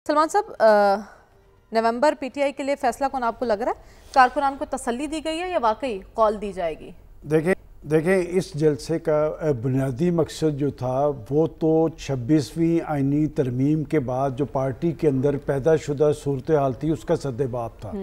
सलमान साहब, नवंबर पीटीआई के लिए फैसला कौन आपको लग रहा है? कारकुनान को तसल्ली दी गई है या वाकई कॉल दी जाएगी? देखें इस जलसे का बुनियादी मकसद जो था वो तो 26वीं आईनी तरमीम के बाद जो पार्टी के अंदर पैदा शुदा सूरत हाल थी उसका सद्देबाब था।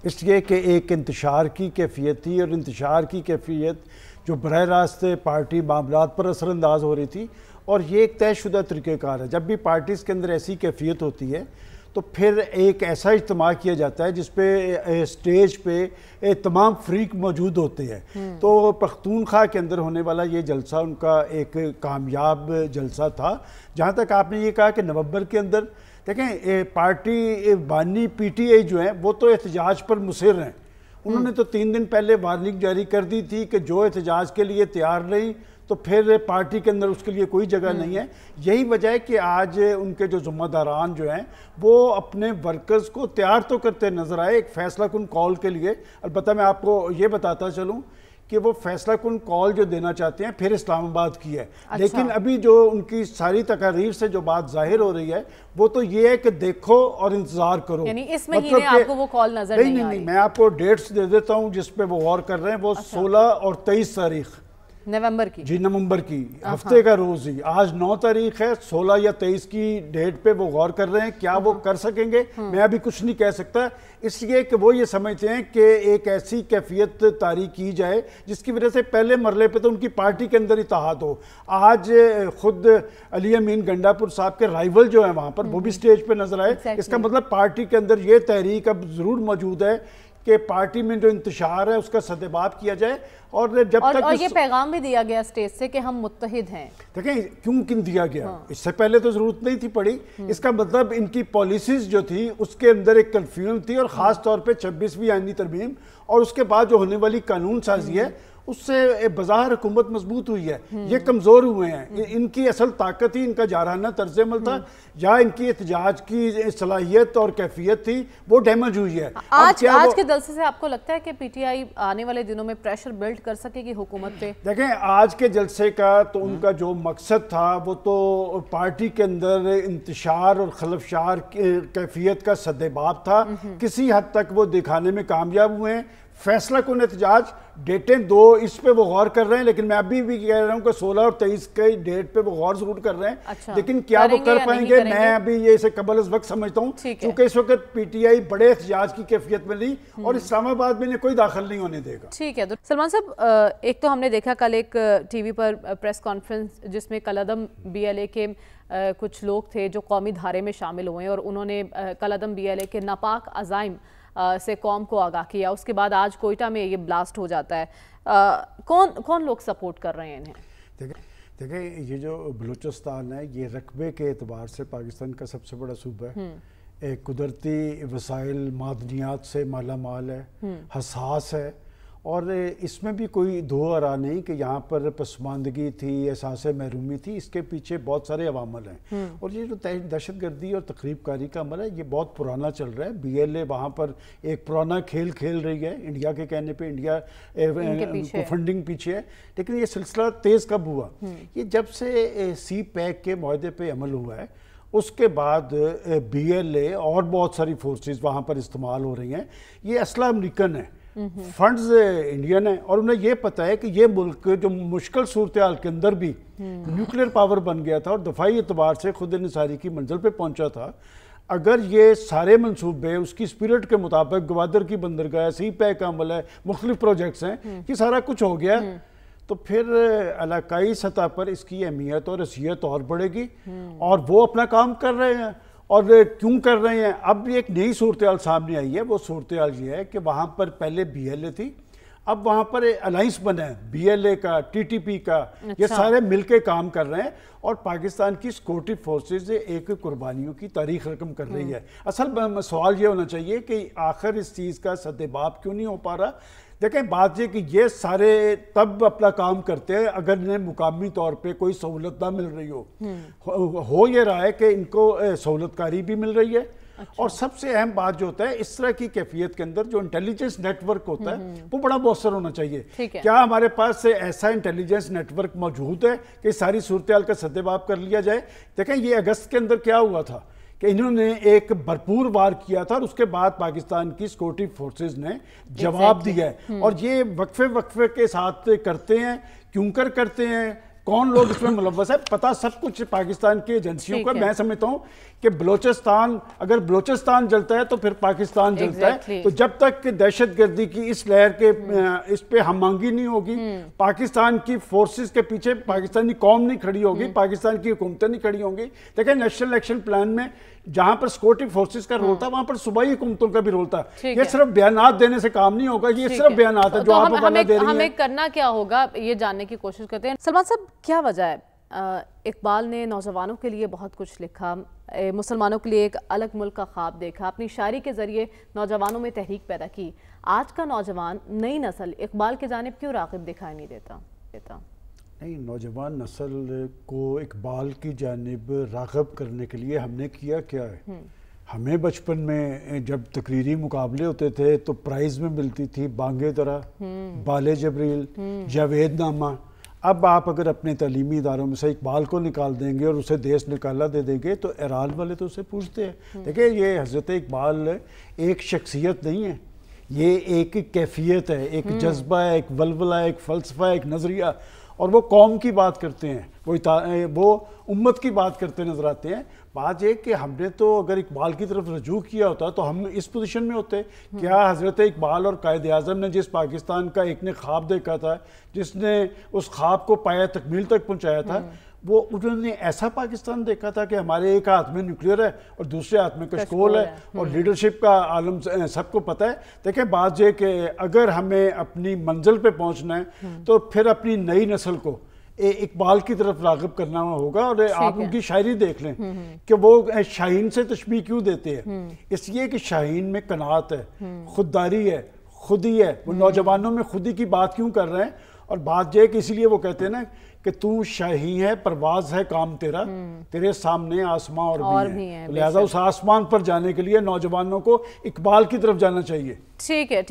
इसलिए कि एक इंतशार की कैफियत थी और इंतशार की कैफियत जो बराह रास्त पार्टी मामलात पर असरअंदाज हो रही थी, और ये एक तयशुदा तरीक़ेकार है। जब भी पार्टीज़ के अंदर ऐसी कैफियत होती है तो फिर एक ऐसा इज्तिमा किया जाता है जिस पे स्टेज पे तमाम फ्रीक मौजूद होते हैं। तो पख्तूनख्वा के अंदर होने वाला ये जलसा उनका एक कामयाब जलसा था। जहाँ तक आपने ये कहा कि नवंबर के अंदर, देखें पार्टी बानी पीटीआई जो है वो तो एहतजाज पर मुसिर हैं। उन्होंने तो 3 दिन पहले वार्निंग जारी कर दी थी कि जो एहतजाज के लिए तैयार नहीं तो फिर पार्टी के अंदर उसके लिए कोई जगह नहीं है। यही वजह है कि आज उनके जो ज़िम्मेदारान जो हैं वो अपने वर्कर्स को तैयार तो करते नज़र आए एक फ़ैसला कुन कॉल के लिए। अलबत्ता मैं आपको ये बताता चलूँ कि वो फैसला कुन कॉल जो देना चाहते हैं फिर इस्लामाबाद की है। अच्छा। लेकिन अभी जो उनकी सारी तकारीर से जो बात जाहिर हो रही है वो तो ये है कि देखो और इंतजार करो। यानी इस महीने आपको वो कॉल नजर नहीं आ रही? मैं आपको डेट्स दे देता हूँ जिस पे वो गौर कर रहे हैं। वो 16 और 23 तारीख नवंबर की, जी नवंबर की, हफ्ते का रोज ही। आज 9 तारीख है, 16 या 23 की डेट पे वो गौर कर रहे हैं। क्या वो कर सकेंगे मैं अभी कुछ नहीं कह सकता, इसलिए कि वो ये समझते हैं कि एक ऐसी कैफियत तारी की जाए जिसकी वजह से पहले मरले पे तो उनकी पार्टी के अंदर इत्तेहाद हो। आज खुद अली अमीन गंडापुर साहब के राइवल जो है वहाँ पर वो भी स्टेज पे नजर आए। इसका मतलब पार्टी के अंदर ये तहरीक अब जरूर मौजूद है कि पार्टी में जो इंतशार है उसका सद्देबाब किया जाए। और जब तक और ये पैगाम भी दिया गया स्टेज से कि हम मुत्तहिद हैं। देखें क्यों दिया गया, इससे पहले तो जरूरत नहीं थी पड़ी। इसका मतलब इनकी पॉलिसीज जो थी उसके अंदर एक कंफ्यूजन थी, और खास तौर पे 26वीं आईनी तरमीम और उसके बाद जो होने वाली कानून साजी है उससे बज़ाहिर हुकूमत मजबूत हुई है। ये कमज़ोर हुए हैं। इनकी असल ताकत ही इनका जाराना तर्ज अमल था या इनकी एहतजाज की सलाहियत और कैफियत थी वो डैमेज हुई है। आज के जलसे से आपको लगता है कि पीटीआई आने वाले दिनों में प्रेशर बिल्ड कर सकेगी हुकूमत पे? देखें आज के जलसे का तो उनका जो मकसद था वो तो पार्टी के अंदर इंतशार और खलफशार कैफियत का सद्देबाब था। किसी हद तक वो दिखाने में कामयाब हुए हैं। फैसला कुन एहतजाज डेटें 2 इस पे वो गौर कर रहे हैं, लेकिन मैं अभी भी कह रहा हूँ कि 16 और 23 की डेट पे वो गौर जरूर कर रहे हैं। अच्छा। लेकिन क्या वो कर पाएंगे मैं अभी ये इसे कबल इस वक्त समझता हूँ, क्योंकि इस वक्त पीटीआई बड़े एहतजाज की कैफियत में नहीं और इस्लामाबाद में कोई दाखिल नहीं होने देगा। ठीक है। तो सलमान साहब, एक तो हमने देखा कल एक टीवी पर प्रेस कॉन्फ्रेंस जिसमें कलअदम बीएलए के कुछ लोग थे जो कौमी धारे में शामिल हुए और उन्होंने कलअदम बीएलए के नापाक अज़ाइम से कौम को आगाह किया। उसके बाद आज कोयटा में ये ब्लास्ट हो जाता है। कौन लोग सपोर्ट कर रहे हैं इन्हें? देखें ये जो बलूचिस्तान है ये रकबे के एतबार से पाकिस्तान का सबसे बड़ा सूबा है। एक कुदरती वसाइल मादनियात से माला माल है, हसास है, और इसमें भी कोई दो आरा नहीं कि यहाँ पर पसमानदगी थी, एहसास महरूमी थी। इसके पीछे बहुत सारे अवामल हैं। और ये जो दहशत गर्दी और तकरीब कारी का अमल है ये बहुत पुराना चल रहा है। बीएलए वहाँ पर एक पुराना खेल खेल रही है। इंडिया के कहने पे इंडिया को फंडिंग पीछे है, लेकिन ये सिलसिला तेज़ कब हुआ? ये जब से सी पैक के मुआहदे पे अमल हुआ है उसके बाद बीएलए और बहुत सारी फोर्सेस वहाँ पर इस्तेमाल हो रही हैं। ये असला अमरीकन है, फंड्स इंडियन है, और उन्हें ये पता है कि ये मुल्क जो मुश्किल सूरत हाल के अंदर भी न्यूक्लियर पावर बन गया था और दफाई एतबार से खुद निसारी की मंजिल पे पहुंचा था। अगर ये सारे मंसूबे उसकी स्पिरिट के मुताबिक गवादर की बंदरगाह, सी पैक का अमल है, मुख्तलिफ प्रोजेक्ट्स हैं, ये सारा कुछ हो गया तो फिर इलाकाई सतह पर इसकी अहमियत और हैसियत और बढ़ेगी। और वो अपना काम कर रहे हैं। और क्यों कर रहे हैं? अब एक नई सूरत हाल सामने आई है। वो सूरत हाल ये है कि वहाँ पर पहले बीएलए थी, अब वहाँ पर अलाइंस बना है बीएलए का, टीटीपी का। अच्छा। ये सारे मिलके काम कर रहे हैं और पाकिस्तान की सिक्योरिटी फोर्सेज एक कुर्बानियों की तारीख रकम कर रही है। असल सवाल ये होना चाहिए कि आखिर इस चीज़ का सद्देबाब क्यों नहीं हो पा रहा? देखें बात ये कि ये सारे तब अपना काम करते हैं अगर इन्हें मुकामी तौर पे कोई सहूलत ना मिल रही हो ये रहा है कि इनको सहूलतकारी भी मिल रही है। अच्छा। और सबसे अहम बात जो होता है इस तरह की कैफियत के अंदर जो इंटेलिजेंस नेटवर्क होता है वो बड़ा मौसर होना चाहिए। क्या हमारे पास ऐसा इंटेलिजेंस नेटवर्क मौजूद है कि सारी सूरत हाल का सद्देबाब कर लिया जाए? देखें ये अगस्त के अंदर क्या हुआ था کہ انہوں نے ایک بھرپور وار کیا تھا اور اس کے بعد پاکستان کی سیکورٹی فورسز نے جواب دیا ہے. اور یہ وقفے کے ساتھ کرتے ہیں. کیوں کرتے ہیں, کون لوگ اس میں ملوث ہے, پتہ سب کچھ پاکستان کی ایجنسیوں کا. میں سمجھتا ہوں کہ بلوچستان, اگر بلوچستان جلتا ہے تو پھر پاکستان جلتا ہے. تو جب تک دہشت گردی کی اس لہر کے اس پہ ہم آہنگی نہیں ہوگی, پاکستان کی فورسز کے پیچھے پاکستانی قوم نہیں کھڑی ہوگی, پاکستان کی حکومتیں نہیں کھڑی ہوں گی. دیکھیں نیشنل ایکشن پلان میں جہاں پر سیکورٹی فورسز کا رول تھا وہاں پر صوبائی حکومتوں کا بھی رول تھا. یہ صرف بیانات دینے سے کام نہیں ہوگا, یہ صرف بیانات ہے جو آپ حوالہ دے رہی ہیں. ہمیں کرنا کیا ہوگا یہ جاننے کی کوشش کرتے ہیں. سلمان صاحب, کیا وجہ ہے اقبال نے نوجوانوں کے لیے بہت کچھ لکھا, مسلمانوں کے لیے ایک الگ ملک کا خواب دیکھا, اپنی شاعری کے ذریعے نوجوانوں میں تحریک پیدا کی. آج کا نوجوان, نئی نسل اقبال کے جانب کیوں راغب دکھائی نہیں دیتا؟ نہیں, نوجوان نسل کو اقبال کی جانب راغب کرنے کے لیے ہم نے کیا کیا ہے. ہمیں بچپن میں جب تقریری مقابلے ہوتے تھے تو پرائز میں ملتی تھی بانگے درا, بال جبریل, جاوید نامہ. اب آپ اگر اپنے تعلیمی اداروں میں سے اقبال کو نکال دیں گے اور اسے دیس نکالا دے دیں گے تو ایران والے تو اسے پوچھتے ہیں. دیکھیں, یہ حضرت اقبال ایک شخصیت نہیں ہے, یہ ایک کیفیت ہے, ایک جذبہ ہے, ایک ولولہ ہے, ایک فلسفہ ہے, ایک نظریہ. اور وہ قوم کی بات کرتے ہیں, وہ امت کی بات کرتے نظر آتے ہیں. بات یہ کہ ہم نے تو اگر اقبال کی طرف رجوع کیا ہوتا تو ہم اس پوزیشن میں ہوتے. کیا حضرت اقبال اور قائد اعظم نے جس پاکستان کا ایک نے خواب دیکھا تھا, جس نے اس خواب کو پایا تکمیل تک پہنچایا تھا, وہ انہوں نے ایسا پاکستان دیکھا تھا کہ ہمارے ایک ہاتھ میں نیوکلیئر ہے اور دوسرے ہاتھ میں کشکول ہے اور لیڈرشپ کا عالم سب کو پتہ ہے. دیکھیں, بات یہ کہ اگر ہمیں اپنی منزل پہ پہنچنا ہے تو پھر اپنی نئی نسل کو اقبال کی طرف راغب کرنا ہوگا. اور آپ ان کی شاعری دیکھ لیں کہ وہ شاہین سے تشبیہ کیوں دیتے ہیں. اس لیے کہ شاہین میں قناعت ہے, خودداری ہے, خودی ہے. وہ نوجوانوں میں خودی کی بات کیوں کر رہے ہیں؟ اور بات یہ کہ اسی لیے وہ کہتے ہیں نا کہ تو شاہی ہے, پرواز ہے کام تیرا, تیرے سامنے آسمان اور بھی ہے. لہذا اس آسمان پر جانے کے لیے نوجوانوں کو اقبال کی طرف جانا چاہیے. ٹھیک ہے.